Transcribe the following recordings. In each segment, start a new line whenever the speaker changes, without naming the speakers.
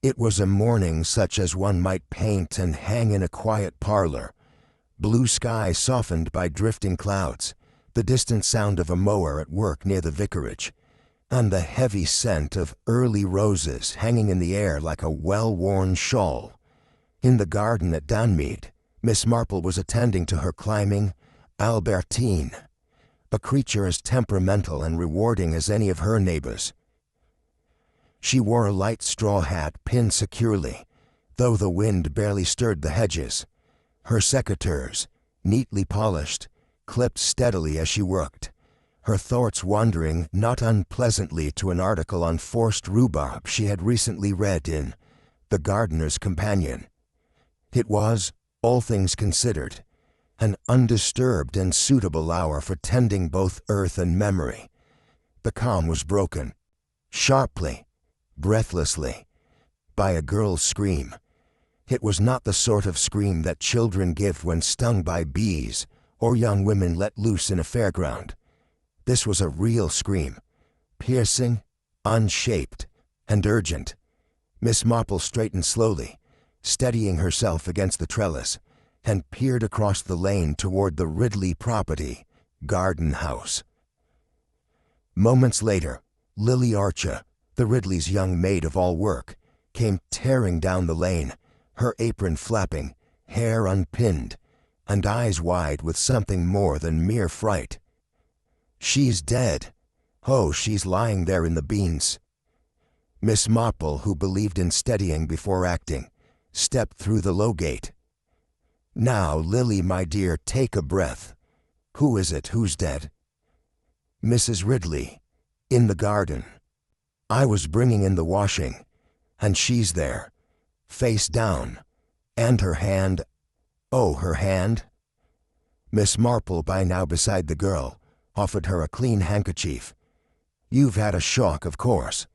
It was a morning such as one might paint and hang in a quiet parlor. Blue sky softened by drifting clouds, the distant sound of a mower at work near the vicarage, and the heavy scent of early roses hanging in the air like a well-worn shawl. In the garden at Mead, Miss Marple was attending to her climbing Albertine, a creature as temperamental and rewarding as any of her neighbours. She wore a light straw hat pinned securely, though the wind barely stirred the hedges. Her secateurs, neatly polished, clipped steadily as she worked, her thoughts wandering not unpleasantly to an article on forced rhubarb she had recently read in The Gardener's Companion. It was, all things considered, an undisturbed and suitable hour for tending both earth and memory. The calm was broken, sharply, breathlessly, by a girl's scream. It was not the sort of scream that children give when stung by bees or young women let loose in a fairground. This was a real scream, piercing, unshaped, and urgent. Miss Marple straightened slowly, steadying herself against the trellis, and peered across the lane toward the Ridley property, garden house. Moments later, Lily Archer, the Ridleys' young maid of all work, came tearing down the lane, her apron flapping, hair unpinned, and eyes wide with something more than mere fright. "She's dead. Oh, she's lying there in the beans." Miss Marple, who believed in steadying before acting, stepped through the low gate. "Now, Lily, my dear, take a breath. Who is it who's dead?" "Mrs. Ridley, in the garden. I was bringing in the washing, and she's there, face down, and her hand—" "Oh, her hand?" Miss Marple, by now beside the girl, offered her a clean handkerchief. "You've had a shock, of course,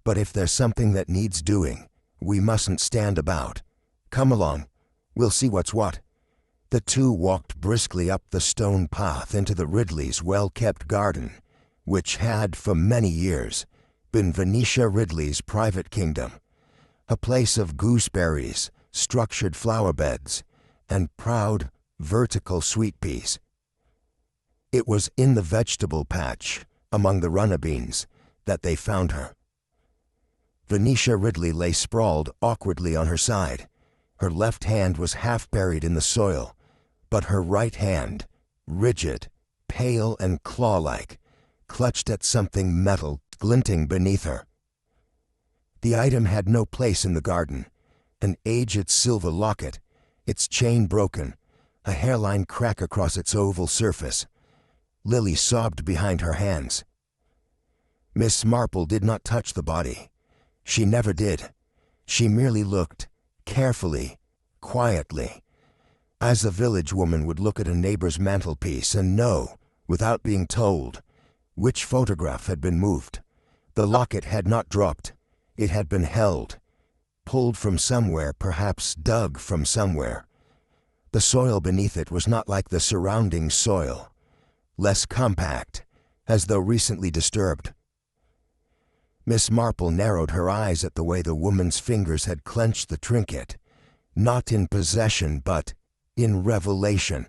but if there's something that needs doing, we mustn't stand about. Come along, we'll see what's what." The two walked briskly up the stone path into the Ridleys' well-kept garden, which had, for many years, been Venetia Ridley's private kingdom, a place of gooseberries, structured flower beds, and proud, vertical sweet peas. It was in the vegetable patch, among the runner beans, that they found her. Venetia Ridley lay sprawled awkwardly on her side. Her left hand was half buried in the soil, but her right hand, rigid, pale and claw-like, clutched at something metal glinting beneath her. The item had no place in the garden. An aged silver locket, its chain broken, a hairline crack across its oval surface. Lily sobbed behind her hands. Miss Marple did not touch the body. She never did. She merely looked, carefully, quietly, as a village woman would look at a neighbor's mantelpiece and know, without being told, which photograph had been moved. The locket had not dropped. It had been held, pulled from somewhere, perhaps dug from somewhere. The soil beneath it was not like the surrounding soil, less compact, as though recently disturbed. Miss Marple narrowed her eyes at the way the woman's fingers had clenched the trinket, not in possession but in revelation.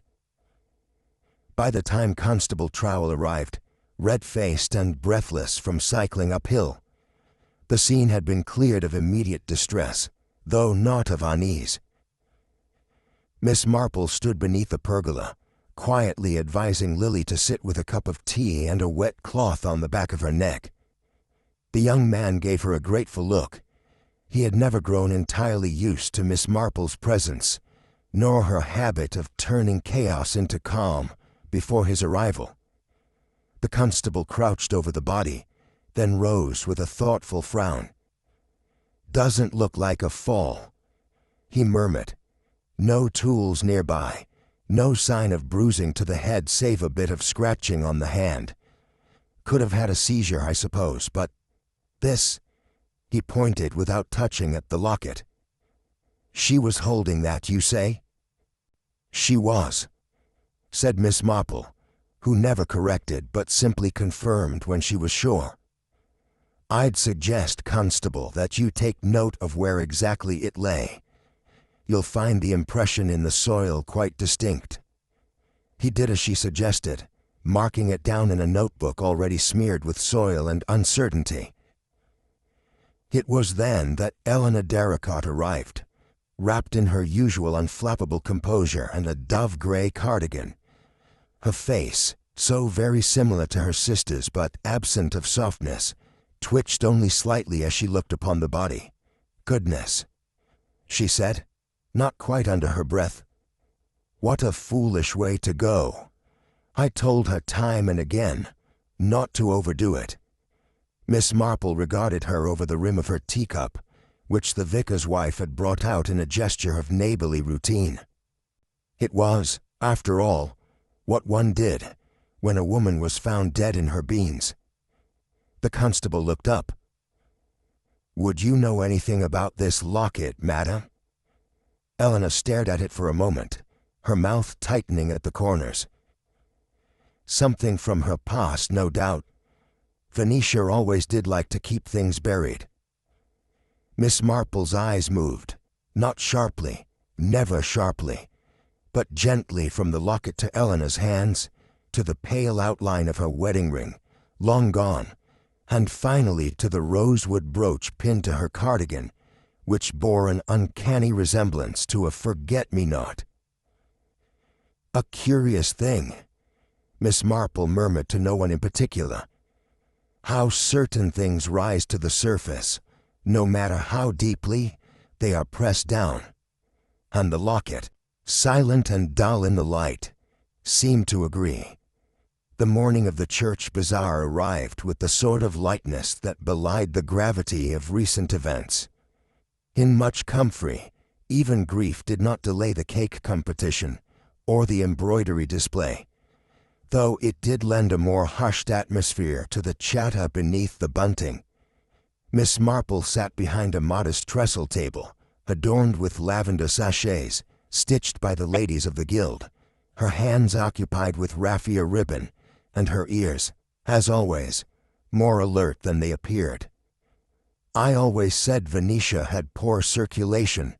By the time Constable Trowell arrived, red-faced and breathless from cycling uphill, the scene had been cleared of immediate distress, though not of unease. Miss Marple stood beneath the pergola, quietly advising Lily to sit with a cup of tea and a wet cloth on the back of her neck. The young man gave her a grateful look. He had never grown entirely used to Miss Marple's presence, nor her habit of turning chaos into calm before his arrival. The constable crouched over the body, then rose with a thoughtful frown. "Doesn't look like a fall," he murmured. "No tools nearby, no sign of bruising to the head save a bit of scratching on the hand. Could have had a seizure, I suppose, but this—" he pointed without touching at the locket. "She was holding that, you say?" "She was," said Miss Marple, who never corrected but simply confirmed when she was sure. I'd suggest, Constable, that you take note of where exactly it lay. You'll find the impression in the soil quite distinct." He did as she suggested, marking it down in a notebook already smeared with soil and uncertainty. It was then that Eleanor Darracott arrived, wrapped in her usual unflappable composure and a dove-gray cardigan. Her face, so very similar to her sister's but absent of softness, twitched only slightly as she looked upon the body. "Goodness," she said, not quite under her breath. "What a foolish way to go. I told her time and again not to overdo it." Miss Marple regarded her over the rim of her teacup, which the vicar's wife had brought out in a gesture of neighborly routine. It was, after all, what one did when a woman was found dead in her beans. The constable looked up. "Would you know anything about this locket, madam?" Eleanor stared at it for a moment, her mouth tightening at the corners. "Something from her past, no doubt. Venetia always did like to keep things buried." Miss Marple's eyes moved, not sharply, never sharply, but gently from the locket to Eleanor's hands, to the pale outline of her wedding ring, long gone, and finally to the rosewood brooch pinned to her cardigan, which bore an uncanny resemblance to a forget-me-not. "A curious thing," Miss Marple murmured to no one in particular. "How certain things rise to the surface, no matter how deeply they are pressed down." And the locket, silent and dull in the light, seemed to agree. The morning of the church bazaar arrived with the sort of lightness that belied the gravity of recent events. In much comfrey, even grief did not delay the cake competition or the embroidery display, though it did lend a more hushed atmosphere to the chatter beneath the bunting. Miss Marple sat behind a modest trestle table, adorned with lavender sachets, stitched by the ladies of the guild, her hands occupied with raffia ribbon, and her ears, as always, more alert than they appeared. "I always said Venetia had poor circulation,"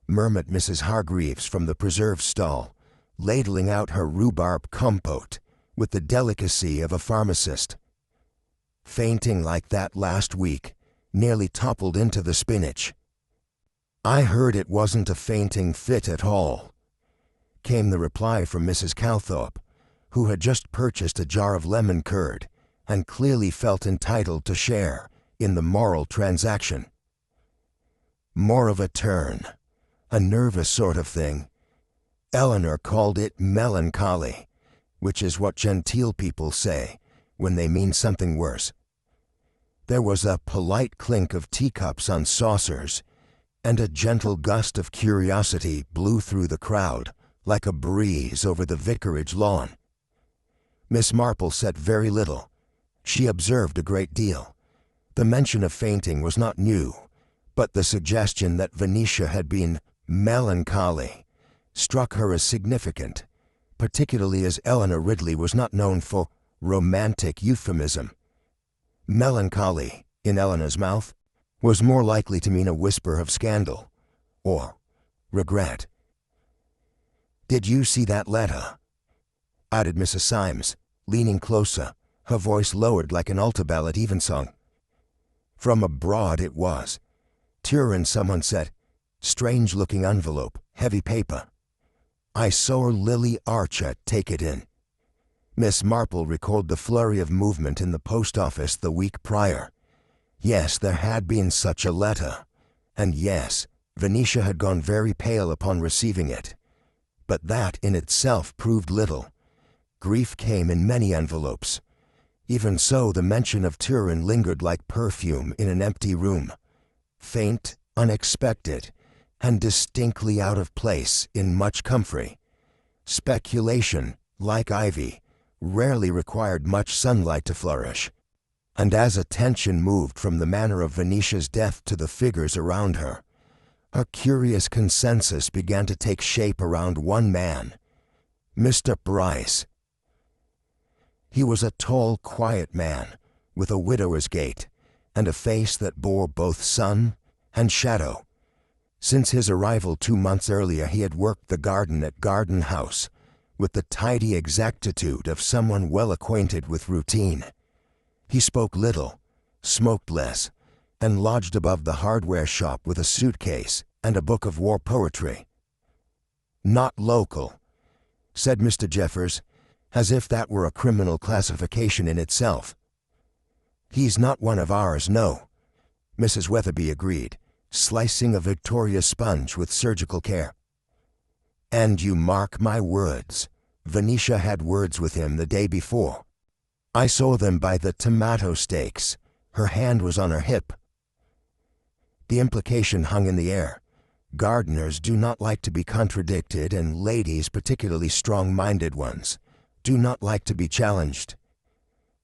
murmured Mrs. Hargreaves from the preserve stall, ladling out her rhubarb compote with the delicacy of a pharmacist. "Fainting like that last week, nearly toppled into the spinach." "I heard it wasn't a fainting fit at all," came the reply from Mrs. Calthorpe, who had just purchased a jar of lemon curd and clearly felt entitled to share in the moral transaction. "More of a turn, a nervous sort of thing. Eleanor called it melancholy, which is what genteel people say when they mean something worse." There was a polite clink of teacups on saucers, and a gentle gust of curiosity blew through the crowd like a breeze over the vicarage lawn. Miss Marple said very little. She observed a great deal. The mention of fainting was not new, but the suggestion that Venetia had been melancholy struck her as significant, particularly as Eleanor Ridley was not known for romantic euphemism. Melancholy, in Eleanor's mouth, was more likely to mean a whisper of scandal, or regret. "Did you see that letter?" added Mrs. Symes, leaning closer, her voice lowered like an altar-bell at evensong. "From abroad it was. Turin, someone said. Strange-looking envelope, heavy paper. I saw Lily Archer take it in." Miss Marple recalled the flurry of movement in the post office the week prior. Yes, there had been such a letter, and yes, Venetia had gone very pale upon receiving it. But that in itself proved little. Grief came in many envelopes. Even so, the mention of Turin lingered like perfume in an empty room, faint, unexpected, and distinctly out of place in much comfrey. Speculation, like ivy, rarely required much sunlight to flourish, and as attention moved from the manner of Venetia's death to the figures around her, a curious consensus began to take shape around one man, Mr. Bryce. He was a tall, quiet man, with a widower's gait, and a face that bore both sun and shadow. Since his arrival 2 months earlier, he had worked the garden at Garden House with the tidy exactitude of someone well acquainted with routine. He spoke little, smoked less, and lodged above the hardware shop with a suitcase and a book of war poetry. "Not local," said Mr. Jeffers, as if that were a criminal classification in itself. "He's not one of ours, no," Mrs. Weatherby agreed, slicing a Victoria sponge with surgical care. "And you mark my words, Venetia had words with him the day before. I saw them by the tomato stakes. Her hand was on her hip." The implication hung in the air. Gardeners do not like to be contradicted, and ladies, particularly strong-minded ones, do not like to be challenged.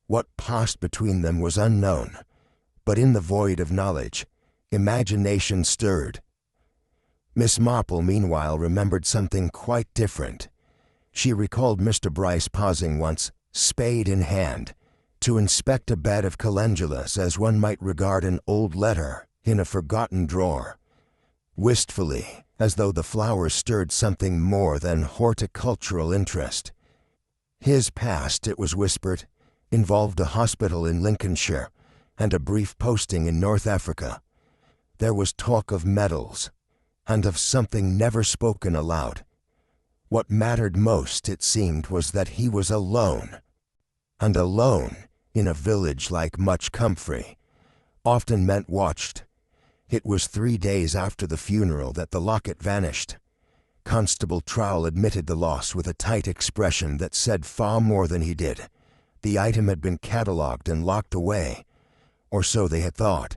What passed between them was unknown, but in the void of knowledge, imagination stirred. Miss Marple, meanwhile, remembered something quite different. She recalled Mr. Bryce pausing once, spade in hand, to inspect a bed of calendulas as one might regard an old letter in a forgotten drawer, wistfully, as though the flowers stirred something more than horticultural interest. His past, it was whispered, involved a hospital in Lincolnshire and a brief posting in North Africa. There was talk of medals, and of something never spoken aloud. What mattered most, it seemed, was that he was alone. And alone, in a village like Much Comfrey, often meant watched. It was 3 days after the funeral that the locket vanished. Constable Trowell admitted the loss with a tight expression that said far more than he did. The item had been catalogued and locked away, or so they had thought.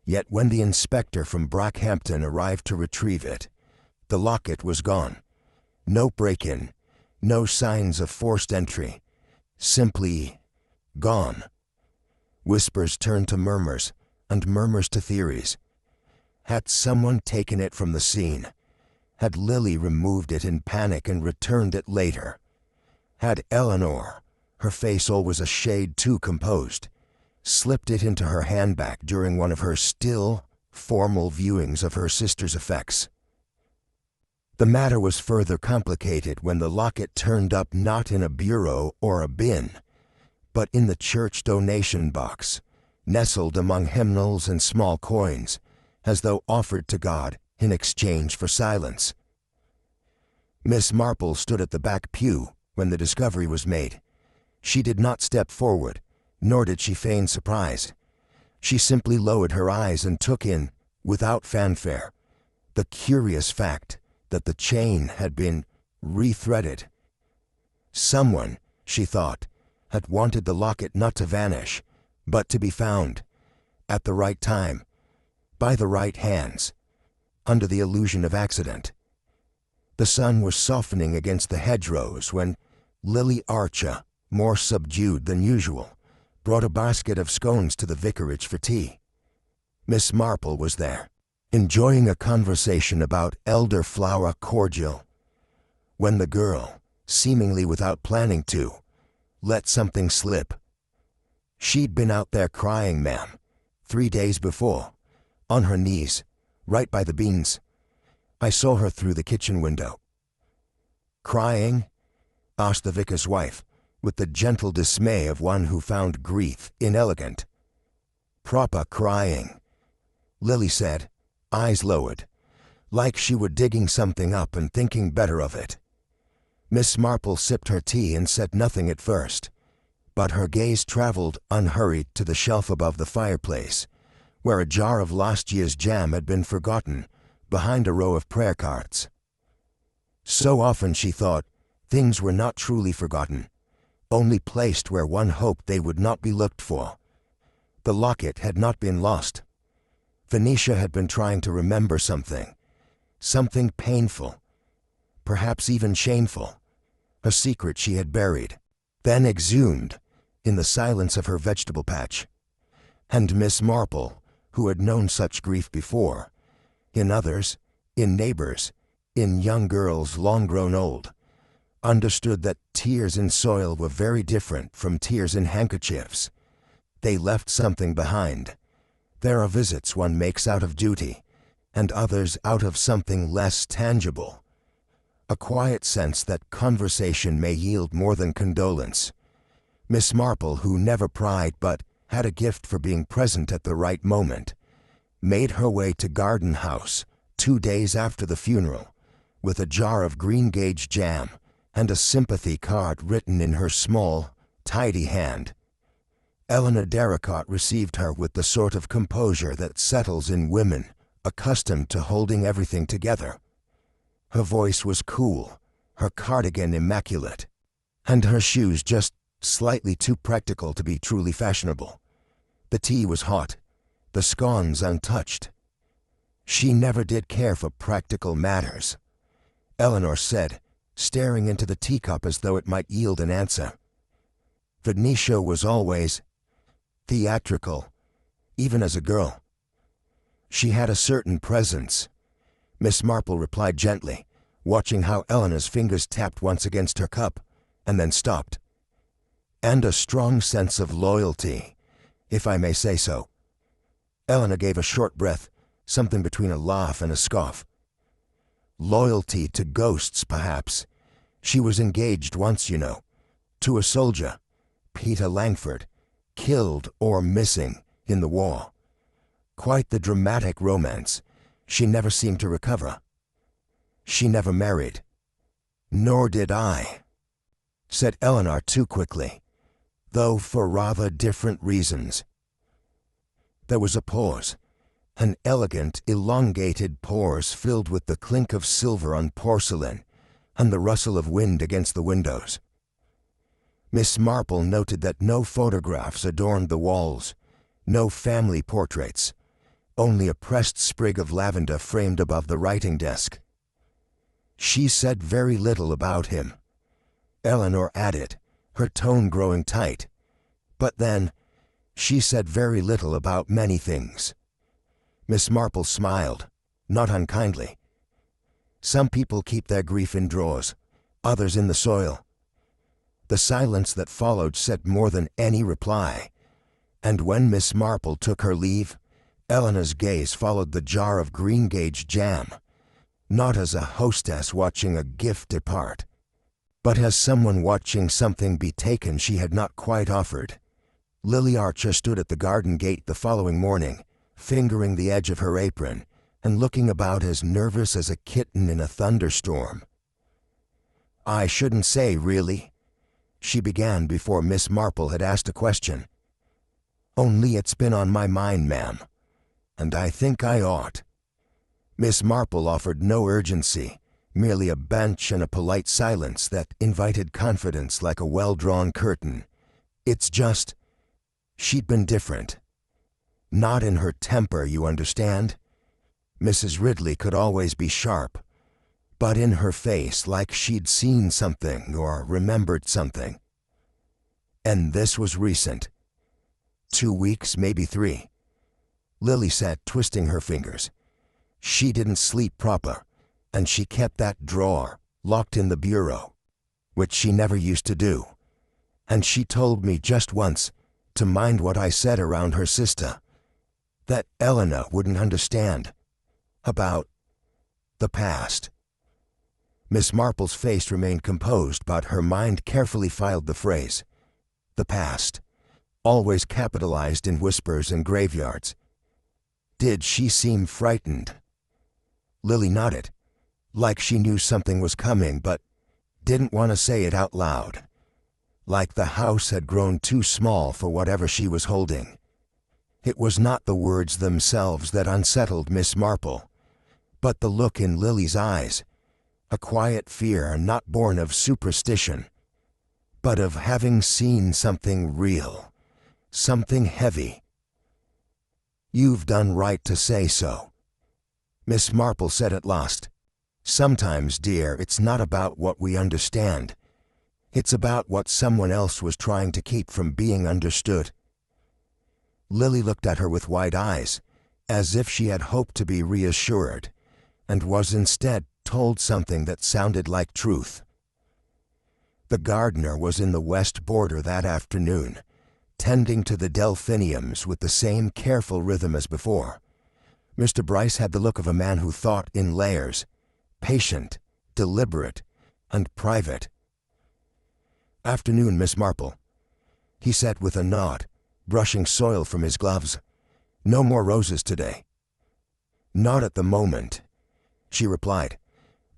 Yet when the inspector from Brockhampton arrived to retrieve it, the locket was gone. No break-in, no signs of forced entry, simply gone. Whispers turned to murmurs, and murmurs to theories. Had someone taken it from the scene? Had Lily removed it in panic and returned it later? Had Eleanor, her face always a shade too composed, slipped it into her handbag during one of her still, formal viewings of her sister's effects? The matter was further complicated when the locket turned up not in a bureau or a bin, but in the church donation box, nestled among hymnals and small coins, as though offered to God in exchange for silence. Miss Marple stood at the back pew when the discovery was made. She did not step forward, nor did she feign surprise. She simply lowered her eyes and took in, without fanfare, the curious fact that the chain had been rethreaded. Someone, she thought, had wanted the locket not to vanish, but to be found, at the right time, by the right hands, under the illusion of accident. The sun was softening against the hedgerows when Lily Archer, more subdued than usual, brought a basket of scones to the vicarage for tea. Miss Marple was there, enjoying a conversation about elderflower cordial, when the girl, seemingly without planning to, let something slip. She'd been out there crying, ma'am, 3 days before, on her knees, right by the beans. I saw her through the kitchen window. "Crying?" asked the vicar's wife, with the gentle dismay of one who found grief inelegant. "Proper crying," Lily said, eyes lowered, like she were digging something up and thinking better of it. Miss Marple sipped her tea and said nothing at first, but her gaze traveled unhurried to the shelf above the fireplace, where a jar of last year's jam had been forgotten behind a row of prayer cards. So often, she thought, things were not truly forgotten, only placed where one hoped they would not be looked for. The locket had not been lost. Venetia had been trying to remember something painful, perhaps even shameful, a secret she had buried, then exhumed in the silence of her vegetable patch. And Miss Marple, who had known such grief before, in others, in neighbors, in young girls long grown old, understood that tears in soil were very different from tears in handkerchiefs. They left something behind, There are visits one makes out of duty, and others out of something less tangible. A quiet sense that conversation may yield more than condolence. Miss Marple, who never pried but had a gift for being present at the right moment, made her way to Garden House 2 days after the funeral, with a jar of greengage jam and a sympathy card written in her small, tidy hand. Eleanor Derricott received her with the sort of composure that settles in women accustomed to holding everything together. Her voice was cool, her cardigan immaculate, and her shoes just slightly too practical to be truly fashionable. The tea was hot, the scones untouched. She never did care for practical matters, Eleanor said, staring into the teacup as though it might yield an answer. Venetia was always theatrical, even as a girl. She had a certain presence, Miss Marple replied gently, watching how Eleanor's fingers tapped once against her cup, and then stopped. And a strong sense of loyalty, if I may say so. Eleanor gave a short breath, something between a laugh and a scoff. Loyalty to ghosts, perhaps. She was engaged once, you know, to a soldier, Peter Langford, killed or missing in the war. Quite the dramatic romance. She never seemed to recover. She never married. Nor did I, said Eleanor too quickly, though for rather different reasons. There was a pause, an elegant, elongated pause filled with the clink of silver on porcelain and the rustle of wind against the windows. Miss Marple noted that no photographs adorned the walls, no family portraits, only a pressed sprig of lavender framed above the writing desk. She said very little about him, Eleanor added, her tone growing tight. But then, she said very little about many things. Miss Marple smiled, not unkindly. Some people keep their grief in drawers, others in the soil. The silence that followed said more than any reply, and when Miss Marple took her leave, Eleanor's gaze followed the jar of greengage jam, not as a hostess watching a gift depart, but as someone watching something be taken she had not quite offered. Lily Archer stood at the garden gate the following morning, fingering the edge of her apron and looking about as nervous as a kitten in a thunderstorm. "I shouldn't say, really," she began before Miss Marple had asked a question. "Only it's been on my mind, ma'am, and I think I ought." Miss Marple offered no urgency, merely a bench and a polite silence that invited confidence like a well-drawn curtain. "It's just, she'd been different. Not in her temper, you understand. Mrs. Ridley could always be sharp, but in her face like she'd seen something or remembered something. And this was recent. 2 weeks, maybe 3. Lily sat twisting her fingers. She didn't sleep proper, and she kept that drawer locked in the bureau, which she never used to do. And she told me just once to mind what I said around her sister, that Eleanor wouldn't understand, about the past." Miss Marple's face remained composed, but her mind carefully filed the phrase, "the past," always capitalized in whispers and graveyards. "Did she seem frightened?" Lily nodded, like she knew something was coming but didn't want to say it out loud, like the house had grown too small for whatever she was holding. It was not the words themselves that unsettled Miss Marple, but the look in Lily's eyes, a quiet fear not born of superstition, but of having seen something real, something heavy. "You've done right to say so," Miss Marple said at last. "Sometimes, dear, it's not about what we understand. It's about what someone else was trying to keep from being understood." Lily looked at her with wide eyes, as if she had hoped to be reassured, and was instead told something that sounded like truth. The gardener was in the west border that afternoon, tending to the delphiniums with the same careful rhythm as before. Mr. Bryce had the look of a man who thought in layers, patient, deliberate, and private. "Afternoon, Miss Marple," he said with a nod, brushing soil from his gloves. "No more roses today." "Not at the moment," she replied.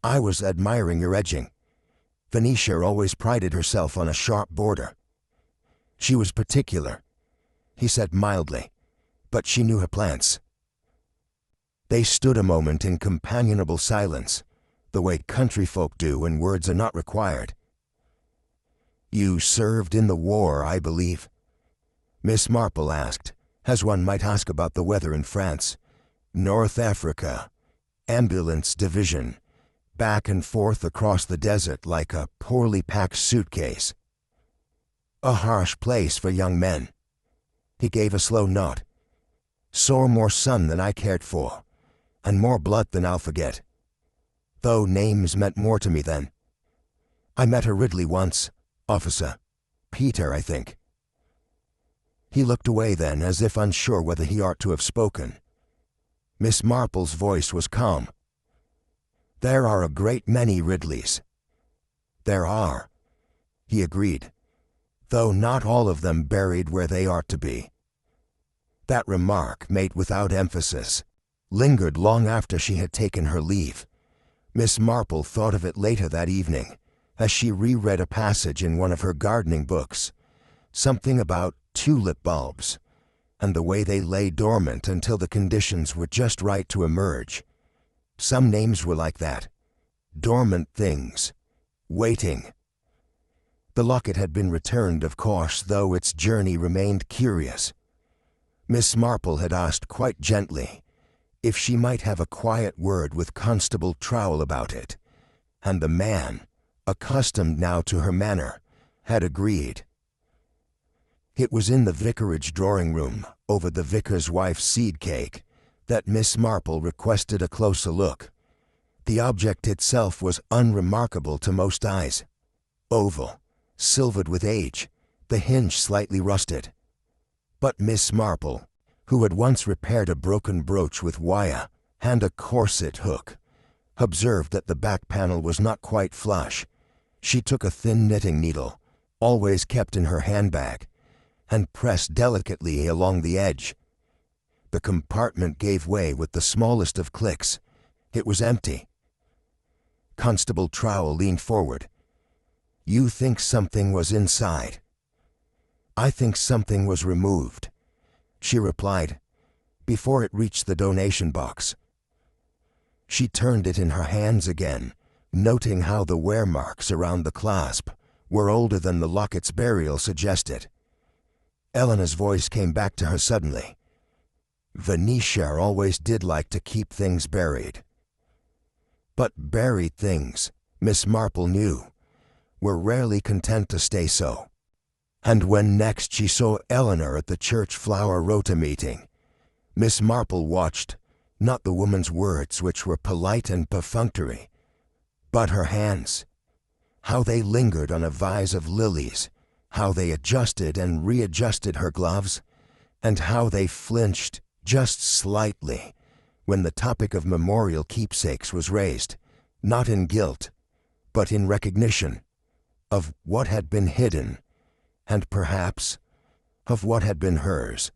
"I was admiring your edging. Venetia always prided herself on a sharp border." "She was particular," he said mildly, "but she knew her plants." They stood a moment in companionable silence, the way country folk do when words are not required. "You served in the war, I believe?" Miss Marple asked, as one might ask about the weather in France. "North Africa, ambulance division, back and forth across the desert like a poorly packed suitcase." "A harsh place for young men." He gave a slow nod. "Saw more sun than I cared for, and more blood than I'll forget. Though names meant more to me then. I met a Ridley once, officer. Peter, I think." He looked away then, as if unsure whether he ought to have spoken. Miss Marple's voice was calm. "There are a great many Ridleys." "There are," he agreed, "though not all of them buried where they ought to be." That remark, made without emphasis, lingered long after she had taken her leave. Miss Marple thought of it later that evening, as she reread a passage in one of her gardening books, something about tulip bulbs, and the way they lay dormant until the conditions were just right to emerge. Some names were like that. Dormant things. Waiting. The locket had been returned, of course, though its journey remained curious. Miss Marple had asked quite gently if she might have a quiet word with Constable Trowell about it, and the man, accustomed now to her manner, had agreed. It was in the vicarage drawing-room, over the vicar's wife's seed cake, that Miss Marple requested a closer look. The object itself was unremarkable to most eyes. Oval, silvered with age, the hinge slightly rusted. But Miss Marple, who had once repaired a broken brooch with wire and a corset hook, observed that the back panel was not quite flush. She took a thin knitting needle, always kept in her handbag, and pressed delicately along the edge. The compartment gave way with the smallest of clicks. It was empty. Constable Trowell leaned forward. "You think something was inside?" "I think something was removed," she replied, "before it reached the donation box." She turned it in her hands again, noting how the wear marks around the clasp were older than the locket's burial suggested. Eleanor's voice came back to her suddenly. "Venetia always did like to keep things buried." But buried things, Miss Marple knew, were rarely content to stay so. And when next she saw Eleanor at the church flower rota meeting, Miss Marple watched, not the woman's words, which were polite and perfunctory, but her hands, how they lingered on a vase of lilies, how they adjusted and readjusted her gloves, and how they flinched just slightly when the topic of memorial keepsakes was raised, not in guilt, but in recognition of what had been hidden, and perhaps of what had been hers.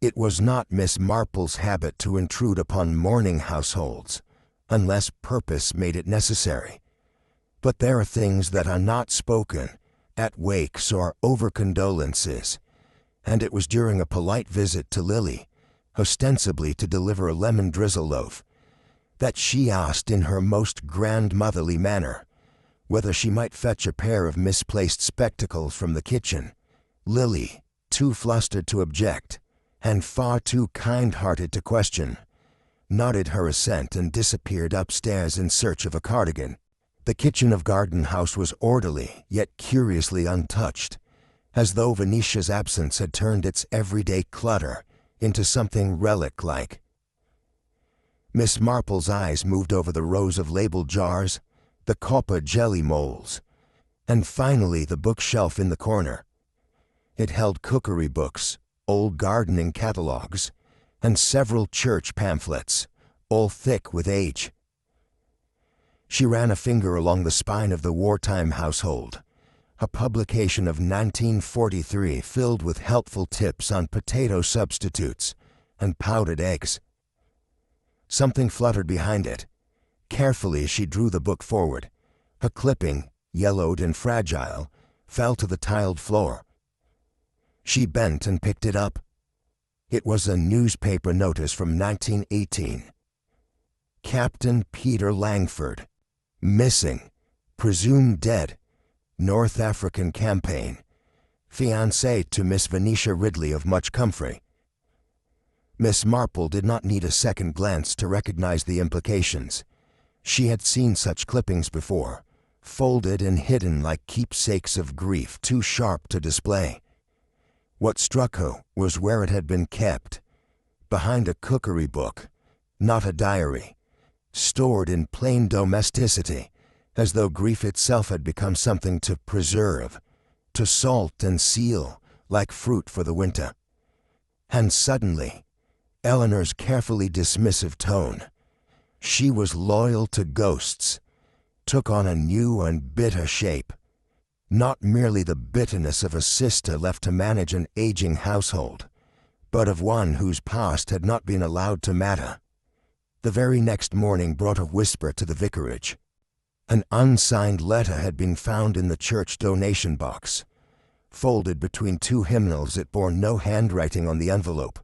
It was not Miss Marple's habit to intrude upon mourning households, unless purpose made it necessary. But there are things that are not spoken at wakes or over condolences, and it was during a polite visit to Lily, ostensibly to deliver a lemon drizzle loaf, that she asked in her most grandmotherly manner whether she might fetch a pair of misplaced spectacles from the kitchen. Lily, too flustered to object, and far too kind-hearted to question, nodded her assent and disappeared upstairs in search of a cardigan. The kitchen of Garden House was orderly, yet curiously untouched, as though Venetia's absence had turned its everyday clutter into something relic-like. Miss Marple's eyes moved over the rows of labeled jars, the copper jelly molds, and finally the bookshelf in the corner. It held cookery books, old gardening catalogues, and several church pamphlets, all thick with age. She ran a finger along the spine of the Wartime Household, a publication of 1943 filled with helpful tips on potato substitutes and powdered eggs. Something fluttered behind it. Carefully she drew the book forward. A clipping, yellowed and fragile, fell to the tiled floor. She bent and picked it up. It was a newspaper notice from 1918. Captain Peter Langford, missing, presumed dead, North African campaign, fiancé to Miss Venetia Ridley of Much Comfrey. Miss Marple did not need a second glance to recognize the implications. She had seen such clippings before, folded and hidden like keepsakes of grief too sharp to display. What struck her was where it had been kept, behind a cookery book, not a diary, stored in plain domesticity, as though grief itself had become something to preserve, to salt and seal like fruit for the winter. And suddenly, Eleanor's carefully dismissive tone, she was loyal to ghosts, took on a new and bitter shape. Not merely the bitterness of a sister left to manage an aging household, but of one whose past had not been allowed to matter. The very next morning brought a whisper to the vicarage. An unsigned letter had been found in the church donation box. Folded between two hymnals, it bore no handwriting on the envelope.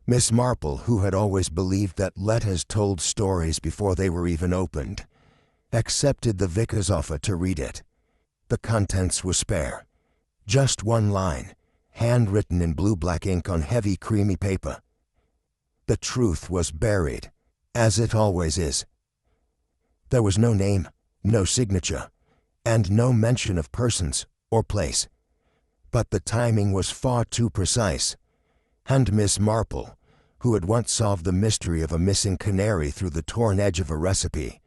Miss Marple, who had always believed that letters told stories before they were even opened, accepted the vicar's offer to read it. The contents were spare. Just one line, handwritten in blue-black ink on heavy, creamy paper. The truth was buried, as it always is. There was no name, no signature, and no mention of persons or place. But the timing was far too precise, and Miss Marple, who had once solved the mystery of a missing canary through the torn edge of a recipe,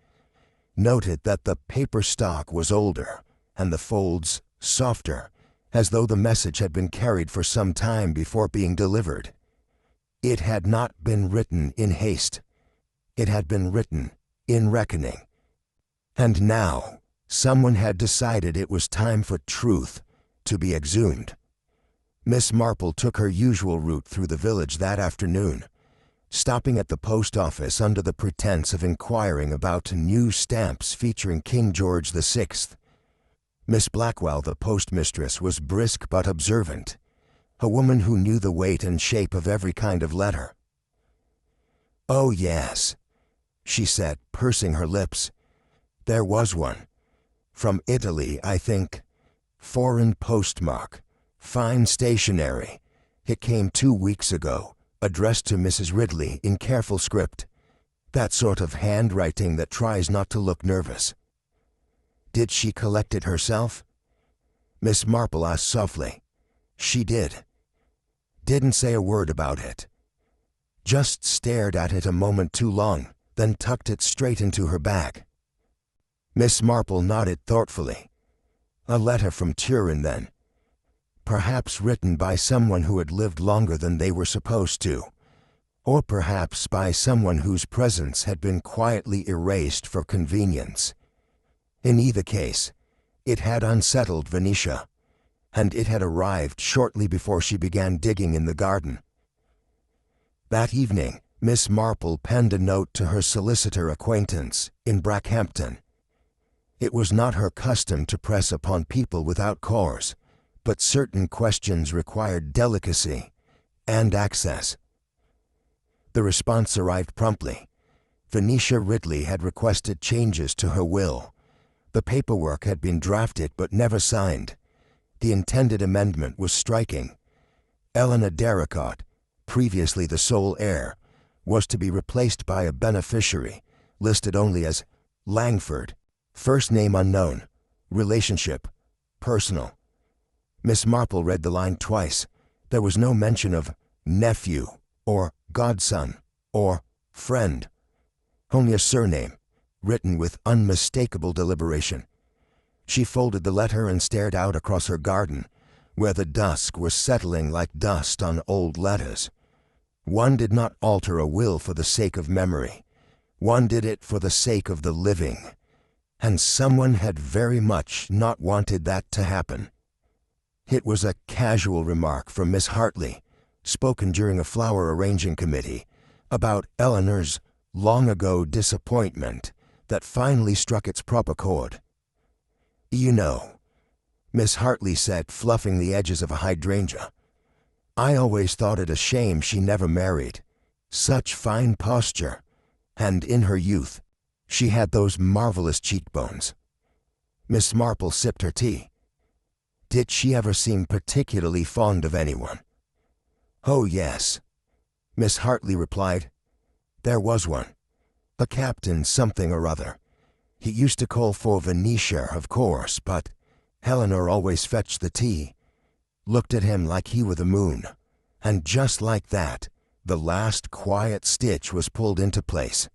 noted that the paper stock was older and the folds softer, as though the message had been carried for some time before being delivered. It had not been written in haste. It had been written in reckoning. And now, someone had decided it was time for truth to be exhumed. Miss Marple took her usual route through the village that afternoon, stopping at the post office under the pretense of inquiring about new stamps featuring King George VI. Miss Blackwell, the postmistress, was brisk but observant, a woman who knew the weight and shape of every kind of letter. "Oh, yes," she said, pursing her lips. "There was one. From Italy, I think. Foreign postmark. Fine stationery. It came 2 weeks ago, addressed to Mrs. Ridley in careful script. That sort of handwriting that tries not to look nervous." "Did she collect it herself?" Miss Marple asked softly. "She did. Didn't say a word about it. Just stared at it a moment too long, then tucked it straight into her bag." Miss Marple nodded thoughtfully. A letter from Turin, then. Perhaps written by someone who had lived longer than they were supposed to, or perhaps by someone whose presence had been quietly erased for convenience. In either case, it had unsettled Venetia, and it had arrived shortly before she began digging in the garden. That evening, Miss Marple penned a note to her solicitor acquaintance in Brackhampton. It was not her custom to press upon people without cause, but certain questions required delicacy and access. The response arrived promptly. Venetia Ridley had requested changes to her will. The paperwork had been drafted but never signed. The intended amendment was striking. Eleanor Derricott, previously the sole heir, was to be replaced by a beneficiary, listed only as Langford, first name unknown, relationship, personal. Miss Marple read the line twice. There was no mention of nephew, or godson, or friend. Only a surname, written with unmistakable deliberation. She folded the letter and stared out across her garden, where the dusk was settling like dust on old letters. One did not alter a will for the sake of memory. One did it for the sake of the living. And someone had very much not wanted that to happen. It was a casual remark from Miss Hartley, spoken during a flower arranging committee, about Eleanor's long-ago disappointment that finally struck its proper chord. "You know," Miss Hartley said, fluffing the edges of a hydrangea, "I always thought it a shame she never married. Such fine posture, and in her youth, she had those marvelous cheekbones." Miss Marple sipped her tea. "Did she ever seem particularly fond of anyone?" "Oh, yes," Miss Hartley replied. "There was one. A captain something or other. He used to call for Venetia, of course, but Eleanor always fetched the tea, looked at him like he were the moon, and just like that, the last quiet stitch was pulled into place."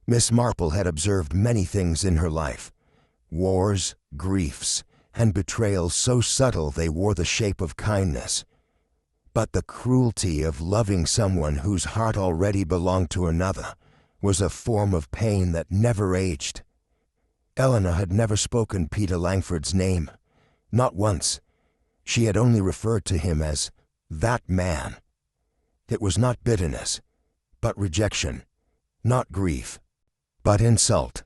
Miss Marple had observed many things in her life, wars, griefs, and betrayals so subtle they wore the shape of kindness. But the cruelty of loving someone whose heart already belonged to another was a form of pain that never aged. Eleanor had never spoken Peter Langford's name, not once. She had only referred to him as that man. It was not bitterness, but rejection, not grief, but insult.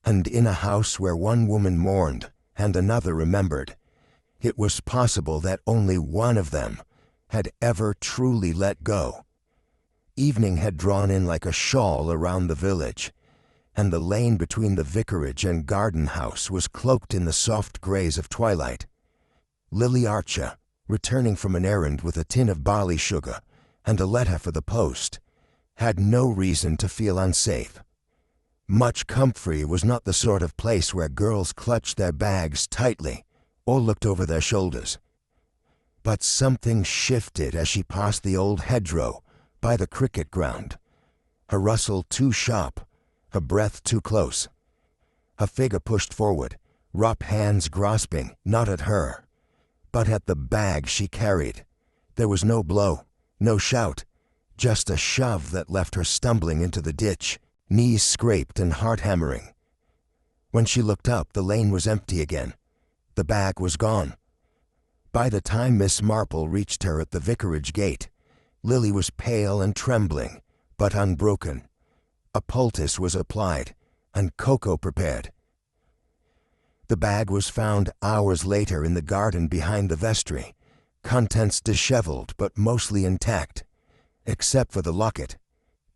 And in a house where one woman mourned and another remembered, it was possible that only one of them had ever truly let go. Evening had drawn in like a shawl around the village, and the lane between the vicarage and garden house was cloaked in the soft grays of twilight. Lily Archer, returning from an errand with a tin of barley sugar and a letter for the post, had no reason to feel unsafe. Much Comfrey was not the sort of place where girls clutched their bags tightly or looked over their shoulders. But something shifted as she passed the old hedgerow by the cricket ground, a rustle too sharp, a breath too close. A figure pushed forward, rough hands grasping, not at her, but at the bag she carried. There was no blow, no shout, just a shove that left her stumbling into the ditch, knees scraped and heart hammering. When she looked up, the lane was empty again. The bag was gone. By the time Miss Marple reached her at the vicarage gate, Lily was pale and trembling, but unbroken. A poultice was applied, and cocoa prepared. The bag was found hours later in the garden behind the vestry, contents disheveled but mostly intact, except for the locket.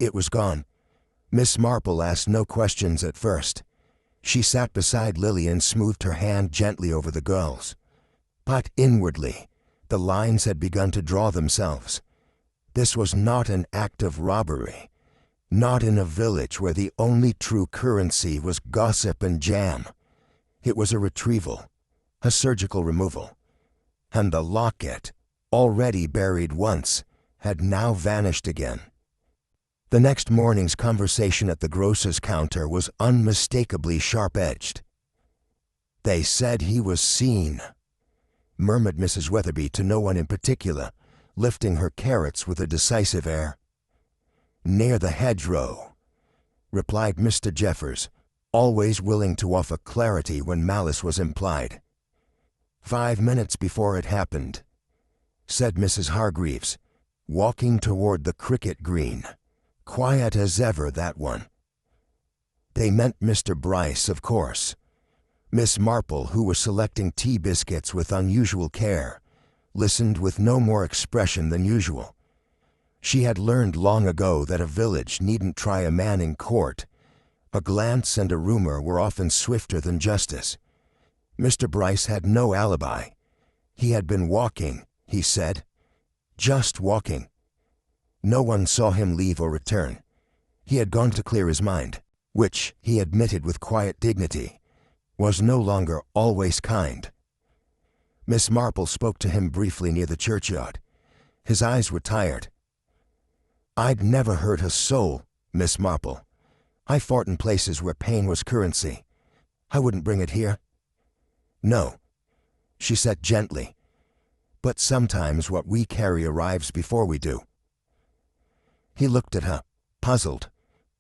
It was gone. Miss Marple asked no questions at first. She sat beside Lily and smoothed her hand gently over the girl's. But inwardly, the lines had begun to draw themselves. This was not an act of robbery, not in a village where the only true currency was gossip and jam. It was a retrieval, a surgical removal. And the locket, already buried once, had now vanished again. The next morning's conversation at the grocer's counter was unmistakably sharp-edged. "They said he was seen," murmured Mrs. Weatherby to no one in particular, lifting her carrots with a decisive air. "Near the hedgerow," replied Mr. Jeffers, always willing to offer clarity when malice was implied. "5 minutes before it happened," said Mrs. Hargreaves, walking toward the cricket green. "Quiet as ever, that one." They meant Mr. Bryce, of course. Miss Marple, who was selecting tea biscuits with unusual care, listened with no more expression than usual. She had learned long ago that a village needn't try a man in court. A glance and a rumor were often swifter than justice. Mr. Bryce had no alibi. He had been walking, he said. Just walking. No one saw him leave or return. He had gone to clear his mind, which, he admitted with quiet dignity, was no longer always kind. Miss Marple spoke to him briefly near the churchyard. His eyes were tired. "I'd never hurt a soul, Miss Marple. I fought in places where pain was currency. I wouldn't bring it here." "No," she said gently, but sometimes what we carry arrives before we do." He looked at her, puzzled,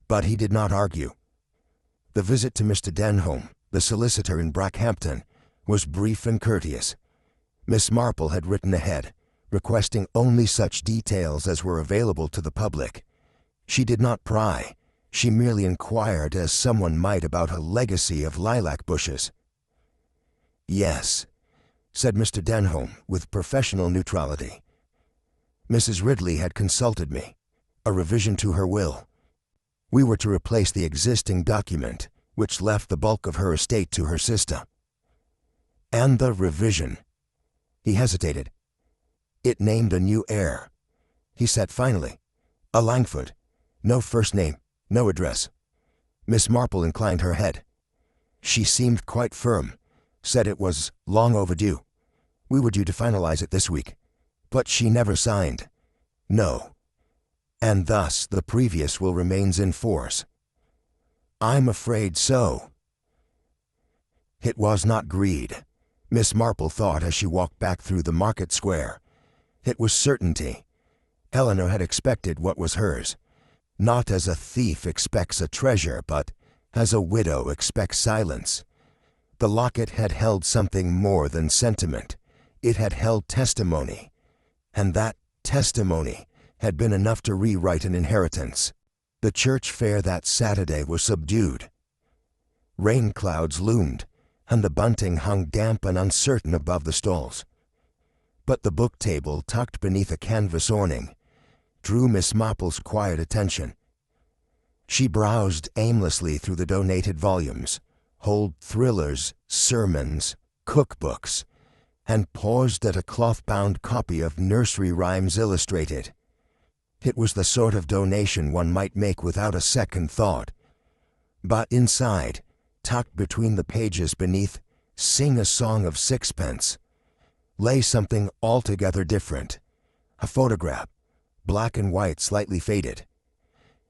but he did not argue. The visit to Mr. Denholm, the solicitor in Brockhampton, was brief and courteous. Miss Marple had written ahead, requesting only such details as were available to the public. She did not pry. She merely inquired as someone might about a legacy of lilac bushes. "Yes," said Mr. Denholm with professional neutrality. "Mrs. Ridley had consulted me. A revision to her will. We were to replace the existing document, which left the bulk of her estate to her sister." "And the revision?" He hesitated. "It named a new heir," he said finally. "A Langford. No first name, no address." Miss Marple inclined her head. She seemed quite firm, said it was long overdue. We were due to finalize it this week, but she never signed. "No. And thus the previous will remains in force." "I'm afraid so." It was not greed, Miss Marple thought as she walked back through the market square. It was certainty. Eleanor had expected what was hers, not as a thief expects a treasure, but as a widow expects silence. The locket had held something more than sentiment. It had held testimony, and that testimony had been enough to rewrite an inheritance. The church fair that Saturday was subdued. Rain clouds loomed, and the bunting hung damp and uncertain above the stalls. But the book table, tucked beneath a canvas awning, drew Miss Marple's quiet attention. She browsed aimlessly through the donated volumes, old thrillers, sermons, cookbooks, and paused at a cloth-bound copy of Nursery Rhymes Illustrated. It was the sort of donation one might make without a second thought. But inside, tucked between the pages beneath "Sing a Song of Sixpence," lay something altogether different. A photograph, black and white, slightly faded.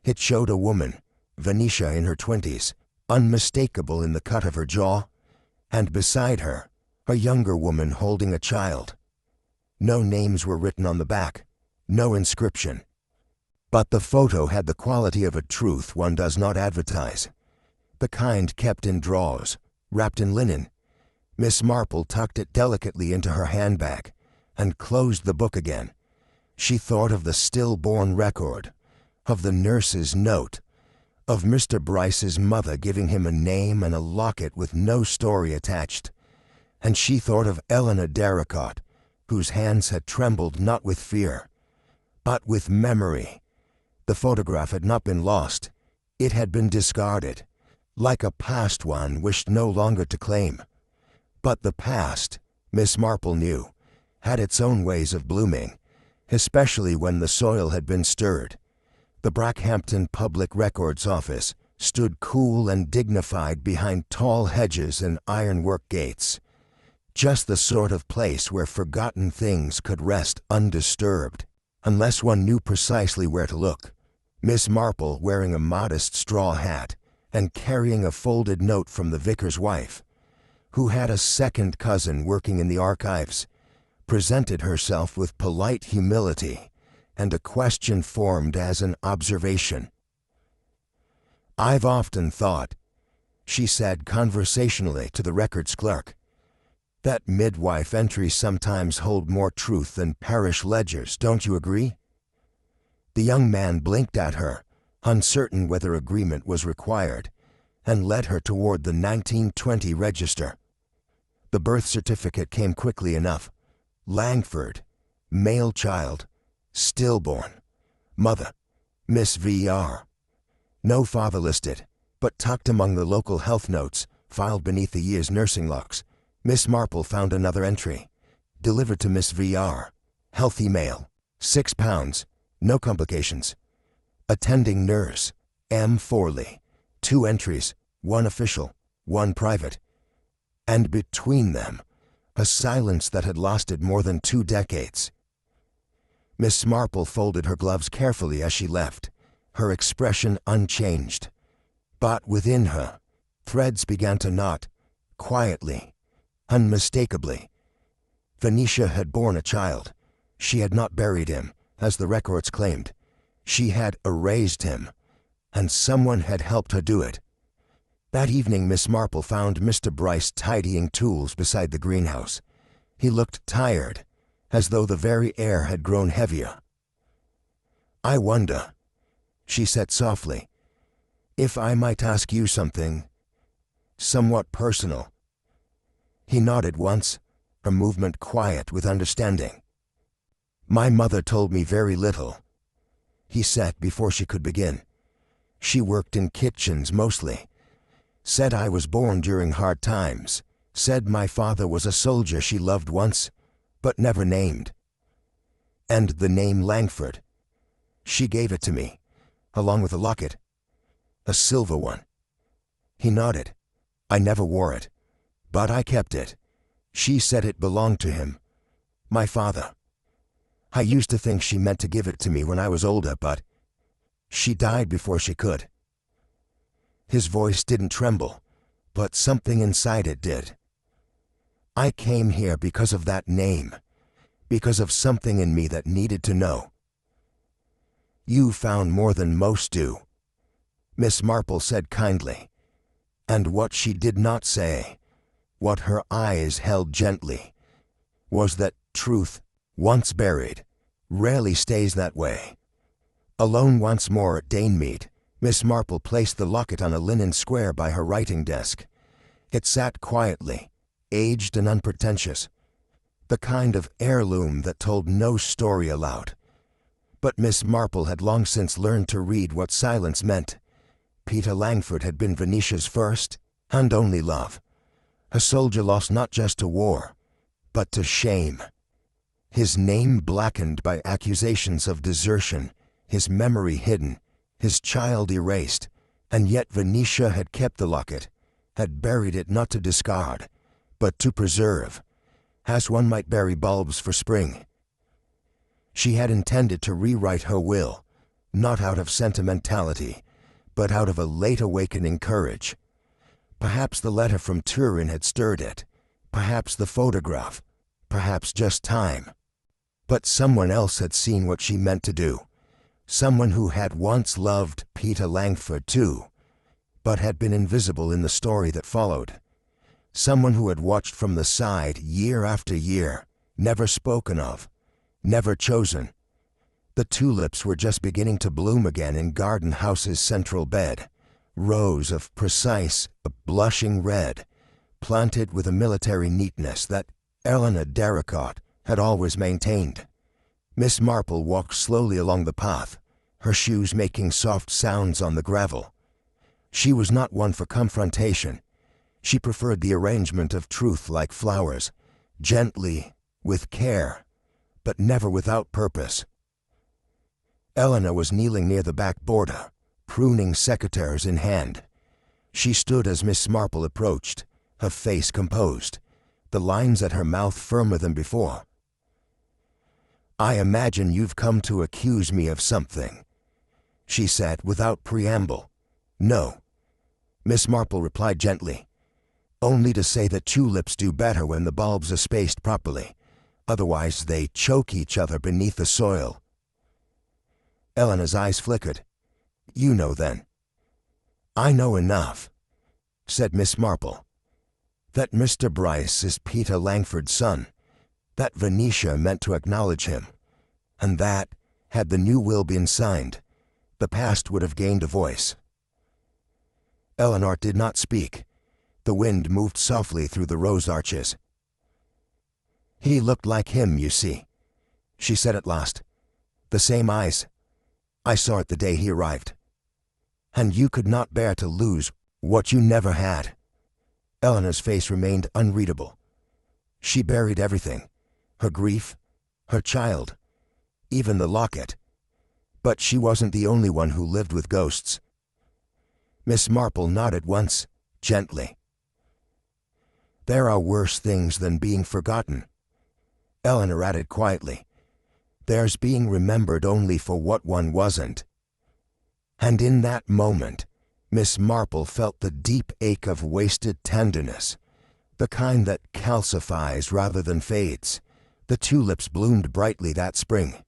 It showed a woman, Venetia in her 20s, unmistakable in the cut of her jaw, and beside her, a younger woman holding a child. No names were written on the back, no inscription. But the photo had the quality of a truth one does not advertise, the kind kept in drawers, wrapped in linen. Miss Marple tucked it delicately into her handbag and closed the book again. She thought of the stillborn record, of the nurse's note, of Mr. Bryce's mother giving him a name and a locket with no story attached, and she thought of Eleanor Darracott, whose hands had trembled not with fear, but with memory. The photograph had not been lost. It had been discarded, like a past one wished no longer to claim. But the past, Miss Marple knew, had its own ways of blooming, especially when the soil had been stirred. The Brockhampton Public Records Office stood cool and dignified behind tall hedges and ironwork gates, just the sort of place where forgotten things could rest undisturbed, unless one knew precisely where to look. Miss Marple, wearing a modest straw hat and carrying a folded note from the vicar's wife, who had a second cousin working in the archives, presented herself with polite humility, and a question formed as an observation. "I've often thought," she said conversationally to the records clerk, "that midwife entries sometimes hold more truth than parish ledgers, don't you agree?" The young man blinked at her, uncertain whether agreement was required, and led her toward the 1920 register. The birth certificate came quickly enough. Langford, male child, stillborn, mother, Miss V.R. No father listed, but tucked among the local health notes, filed beneath the year's nursing logs, Miss Marple found another entry. Delivered to Miss V.R. Healthy male, 6 pounds, no complications. Attending nurse, M. Forley. 2 entries, 1 official, 1 private. And between them, a silence that had lasted more than 2 decades. Miss Marple folded her gloves carefully as she left, her expression unchanged. But within her, threads began to knot, quietly, unmistakably. Venetia had borne a child. She had not buried him, as the records claimed. She had erased him, and someone had helped her do it. That evening Miss Marple found Mr. Bryce tidying tools beside the greenhouse. He looked tired, as though the very air had grown heavier. "I wonder," she said softly, "if I might ask you something somewhat personal." He nodded once, her movement quiet with understanding. "My mother told me very little," he said before she could begin. "She worked in kitchens mostly. Said I was born during hard times. Said my father was a soldier she loved once, but never named. And the name Langford. She gave it to me, along with a locket. A silver one." He nodded. "I never wore it, but I kept it. She said it belonged to him, my father. I used to think she meant to give it to me when I was older, but she died before she could." His voice didn't tremble, but something inside it did. "I came here because of that name, because of something in me that needed to know." "You found more than most do," Miss Marple said kindly. And what she did not say, what her eyes held gently, was that truth, once buried, rarely stays that way. Alone once more at Mead, Miss Marple placed the locket on a linen square by her writing desk. It sat quietly, aged and unpretentious, the kind of heirloom that told no story aloud. But Miss Marple had long since learned to read what silence meant. Peter Langford had been Venetia's first and only love. A soldier lost not just to war, but to shame. His name blackened by accusations of desertion, his memory hidden, his child erased, and yet Venetia had kept the locket, had buried it not to discard, but to preserve, as one might bury bulbs for spring. She had intended to rewrite her will, not out of sentimentality, but out of a late awakening courage. Perhaps the letter from Turin had stirred it, perhaps the photograph, perhaps just time. But someone else had seen what she meant to do, someone who had once loved Peter Langford too, but had been invisible in the story that followed. Someone who had watched from the side year after year, never spoken of, never chosen. The tulips were just beginning to bloom again in Garden House's central bed, rows of precise, blushing red, planted with a military neatness that Eleanor Derricott had always maintained. Miss Marple walked slowly along the path, her shoes making soft sounds on the gravel. She was not one for confrontation. She preferred the arrangement of truth like flowers, gently, with care, but never without purpose. Eleanor was kneeling near the back border, pruning secateurs in hand. She stood as Miss Marple approached, her face composed, the lines at her mouth firmer than before. "I imagine you've come to accuse me of something," she said without preamble. "No," Miss Marple replied gently. "Only to say that tulips do better when the bulbs are spaced properly. Otherwise they choke each other beneath the soil." Eleanor's eyes flickered. "You know then." "I know enough," said Miss Marple. "That Mr. Bryce is Peter Langford's son, that Venetia meant to acknowledge him, and that, had the new will been signed, the past would have gained a voice." Eleanor did not speak. The wind moved softly through the rose arches. "He looked like him, you see," she said at last. "The same eyes. I saw it the day he arrived. And you could not bear to lose what you never had." Eleanor's face remained unreadable. She buried everything, her grief, her child, even the locket. But she wasn't the only one who lived with ghosts. Miss Marple nodded once, gently. "There are worse things than being forgotten," Eleanor added quietly. "There's being remembered only for what one wasn't." And in that moment, Miss Marple felt the deep ache of wasted tenderness, the kind that calcifies rather than fades, The tulips bloomed brightly that spring.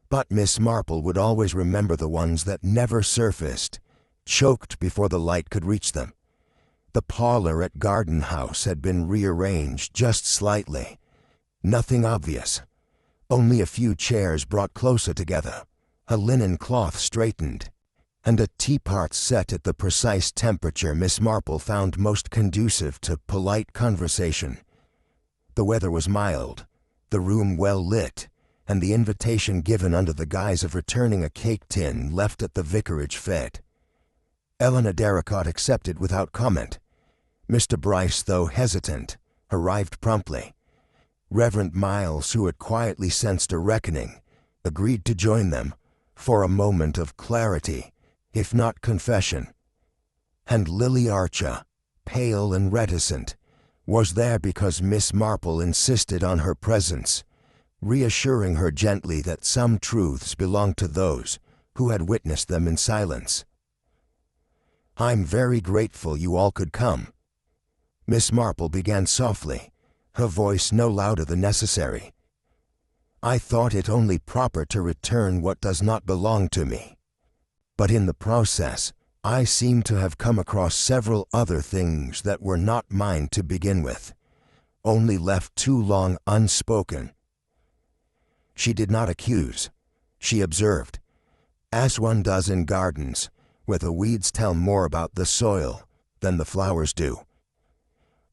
But Miss Marple would always remember the ones that never surfaced, choked before the light could reach them. The parlor at Garden House had been rearranged just slightly. Nothing obvious. Only a few chairs brought closer together, a linen cloth straightened, and a teapot set at the precise temperature Miss Marple found most conducive to polite conversation. The weather was mild, the room well lit, and the invitation given under the guise of returning a cake tin left at the vicarage fed. Eleanor Derricott accepted without comment. Mr. Bryce, though hesitant, arrived promptly. Reverend Miles, who had quietly sensed a reckoning, agreed to join them for a moment of clarity, if not confession. And Lily Archer, pale and reticent, was there because Miss Marple insisted on her presence, reassuring her gently that some truths belonged to those who had witnessed them in silence. "I'm very grateful you all could come," Miss Marple began softly, her voice no louder than necessary. "I thought it only proper to return what does not belong to me. But in the process, I seem to have come across several other things that were not mine to begin with, only left too long unspoken." She did not accuse. She observed, as one does in gardens, where the weeds tell more about the soil than the flowers do.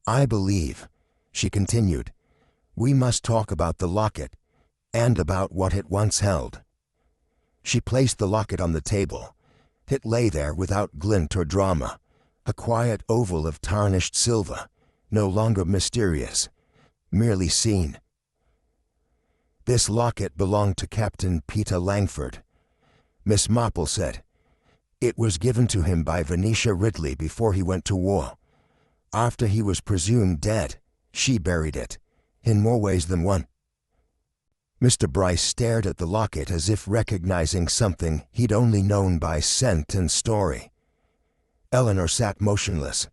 "I believe," she continued, "we must talk about the locket, and about what it once held." She placed the locket on the table. It lay there without glint or drama, a quiet oval of tarnished silver, no longer mysterious, merely seen. "This locket belonged to Captain Peter Langford," Miss Marple said. "It was given to him by Venetia Ridley before he went to war. After he was presumed dead, she buried it, in more ways than one." Mr. Bryce stared at the locket as if recognizing something he'd only known by scent and story. Eleanor sat motionless.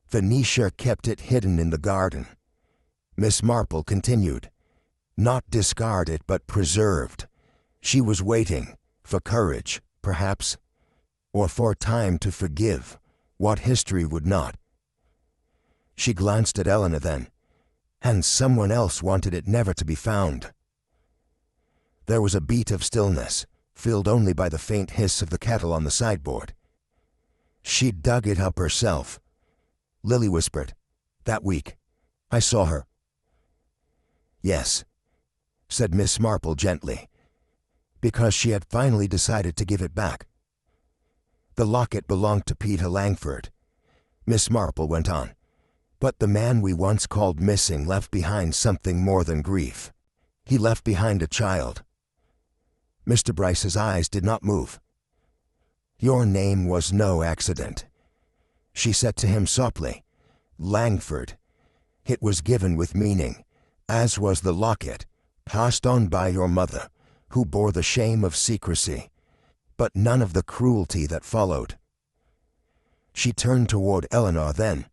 "Venetia kept it hidden in the garden," Miss Marple continued. "Not discarded, but preserved. She was waiting, for courage, perhaps, or for time to forgive what history would not." She glanced at Eleanor then. "And someone else wanted it never to be found." There was a beat of stillness, filled only by the faint hiss of the kettle on the sideboard. "She dug it up herself," Lily whispered. "That week. I saw her." "Yes," said Miss Marple gently, "because she had finally decided to give it back. The locket belonged to Peter Langford," Miss Marple went on. "But the man we once called missing left behind something more than grief. He left behind a child." Mr. Bryce's eyes did not move. "Your name was no accident," she said to him softly. "Langford. It was given with meaning, as was the locket, passed on by your mother, who bore the shame of secrecy, but none of the cruelty that followed." She turned toward Eleanor then.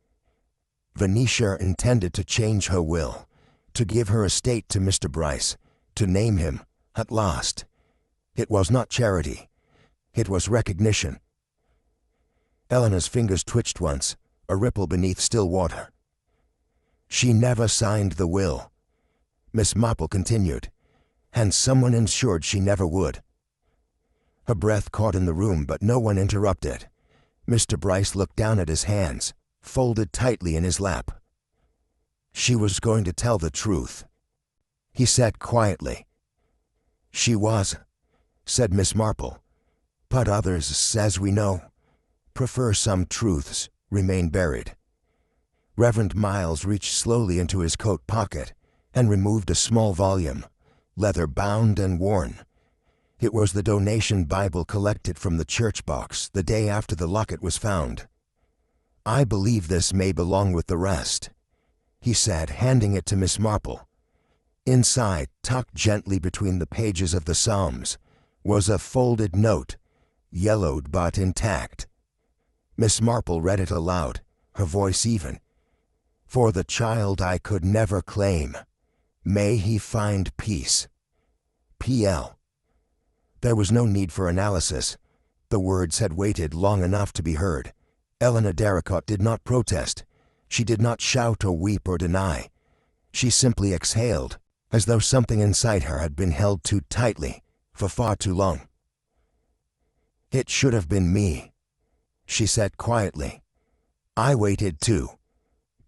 "Venetia intended to change her will, to give her estate to Mr. Bryce, to name him, at last. It was not charity. It was recognition." Eleanor's fingers twitched once, a ripple beneath still water. "She never signed the will," Miss Marple continued, "and someone ensured she never would." Her breath caught in the room, but no one interrupted. Mr. Bryce looked down at his hands, folded tightly in his lap. "She was going to tell the truth," he said quietly. "She was," said Miss Marple, "but others, as we know, prefer some truths remain buried." Reverend Miles reached slowly into his coat pocket and removed a small volume, leather-bound and worn. It was the donation Bible collected from the church box the day after the locket was found. "I believe this may belong with the rest," he said, handing it to Miss Marple. Inside, tucked gently between the pages of the Psalms, was a folded note, yellowed but intact. Miss Marple read it aloud, her voice even. "For the child I could never claim, May he find peace. P.L. There was no need for analysis. The words had waited long enough to be heard. Eleanor Darracott did not protest. She did not shout or weep or deny. She simply exhaled, as though something inside her had been held too tightly for far too long. "It should have been me," she said quietly. "I waited too,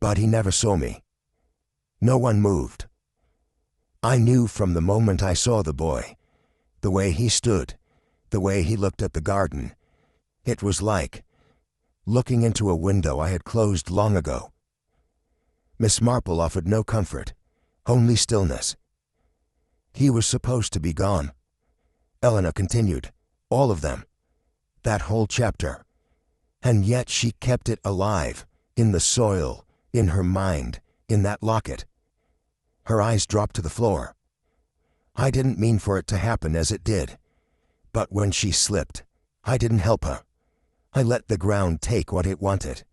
but he never saw me. No one moved. I knew from the moment I saw the boy, the way he stood, the way he looked at the garden. It was like looking into a window I had closed long ago." Miss Marple offered no comfort, only stillness. "He was supposed to be gone," Eleanor continued. "All of them. That whole chapter. And yet she kept it alive, in the soil, in her mind, in that locket." Her eyes dropped to the floor. "I didn't mean for it to happen as it did. But when she slipped, I didn't help her. I let the ground take what it wanted."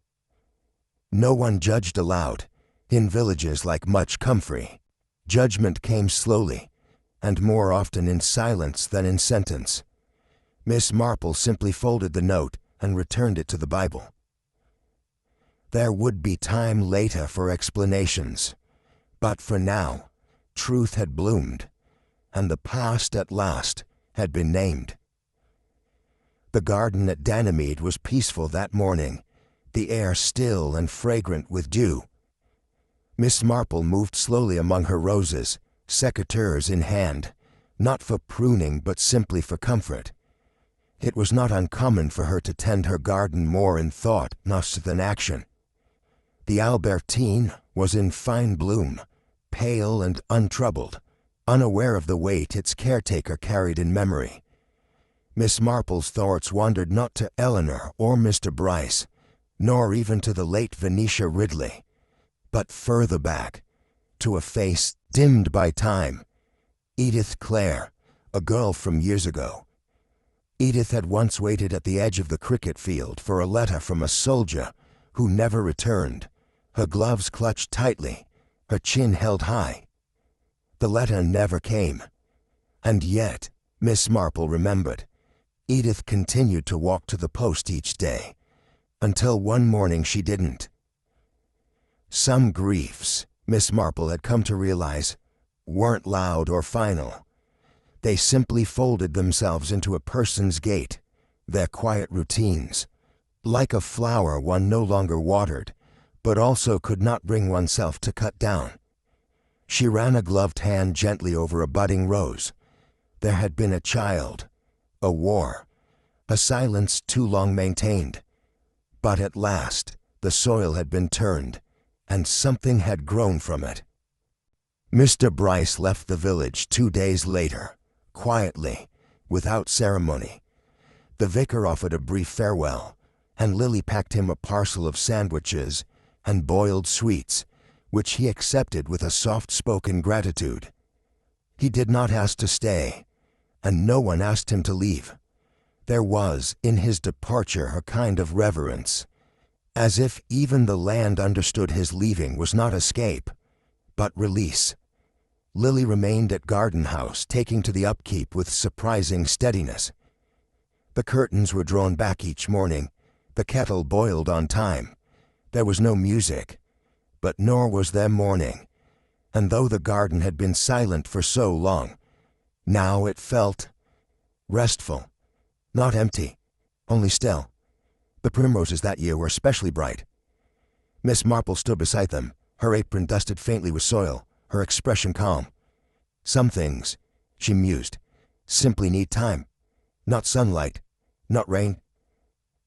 No one judged aloud. In villages like Much Comfrey, judgment came slowly, and more often in silence than in sentence. Miss Marple simply folded the note and returned it to the Bible. There would be time later for explanations, but for now, truth had bloomed, and the past at last had been named. The garden at Mead was peaceful that morning, the air still and fragrant with dew. Miss Marple moved slowly among her roses, secateurs in hand, not for pruning but simply for comfort. It was not uncommon for her to tend her garden more in thought than action. The Albertine was in fine bloom, pale and untroubled, unaware of the weight its caretaker carried in memory. Miss Marple's thoughts wandered not to Eleanor or Mr. Bryce, nor even to the late Venetia Ridley, but further back, to a face dimmed by time. Edith Clare, a girl from years ago. Edith had once waited at the edge of the cricket field for a letter from a soldier who never returned, her gloves clutched tightly, her chin held high. The letter never came. And yet, Miss Marple remembered, Edith continued to walk to the post each day, until one morning she didn't. Some griefs, Miss Marple had come to realize, weren't loud or final. They simply folded themselves into a person's gait, their quiet routines, like a flower one no longer watered, but also could not bring oneself to cut down. She ran a gloved hand gently over a budding rose. There had been a child, a war, a silence too long maintained. But at last, the soil had been turned, and something had grown from it. Mr. Bryce left the village 2 days later, quietly, without ceremony. The vicar offered a brief farewell, and Lily packed him a parcel of sandwiches and boiled sweets, which he accepted with a soft-spoken gratitude. He did not ask to stay, and no one asked him to leave. There was, in his departure, a kind of reverence, as if even the land understood his leaving was not escape, but release. Lily remained at Garden House, taking to the upkeep with surprising steadiness. The curtains were drawn back each morning, the kettle boiled on time. There was no music, but nor was there mourning, and though the garden had been silent for so long, now it felt restful, not empty, only still. The primroses that year were especially bright. Miss Marple stood beside them, her apron dusted faintly with soil, her expression calm. Some things, she mused, simply need time. Not sunlight, not rain,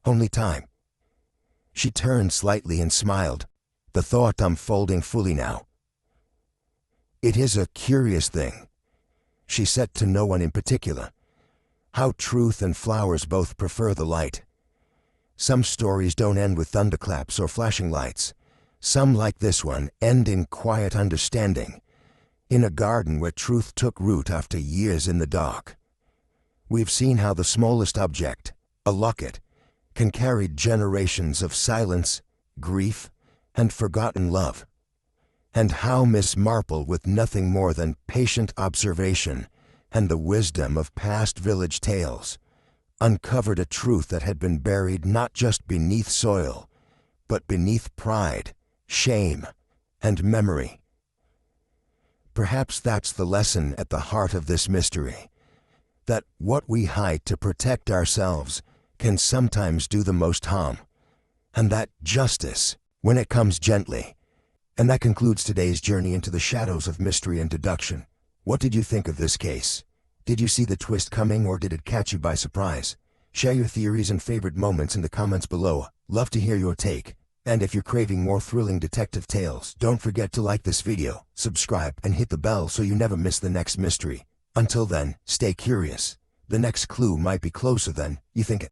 only time. She turned slightly and smiled, the thought unfolding fully now. It is a curious thing, she said to no one in particular, how truth and flowers both prefer the light. Some stories don't end with thunderclaps or flashing lights. Some, like this one, end in quiet understanding, in a garden where truth took root after years in the dark. We've seen how the smallest object, a locket, can carry generations of silence, grief, and forgotten love. and how Miss Marple, with nothing more than patient observation and the wisdom of past village tales, uncovered a truth that had been buried not just beneath soil, but beneath pride, shame, and memory. Perhaps that's the lesson at the heart of this mystery, that what we hide to protect ourselves can sometimes do the most harm, and that justice, when it comes gently. And that concludes today's journey into the shadows of mystery and deduction. What did you think of this case? Did you see the twist coming, or did it catch you by surprise? Share your theories and favorite moments in the comments below. Love to hear your take. And if you're craving more thrilling detective tales, don't forget to like this video, subscribe, and hit the bell so you never miss the next mystery. Until then, stay curious. The next clue might be closer than you think.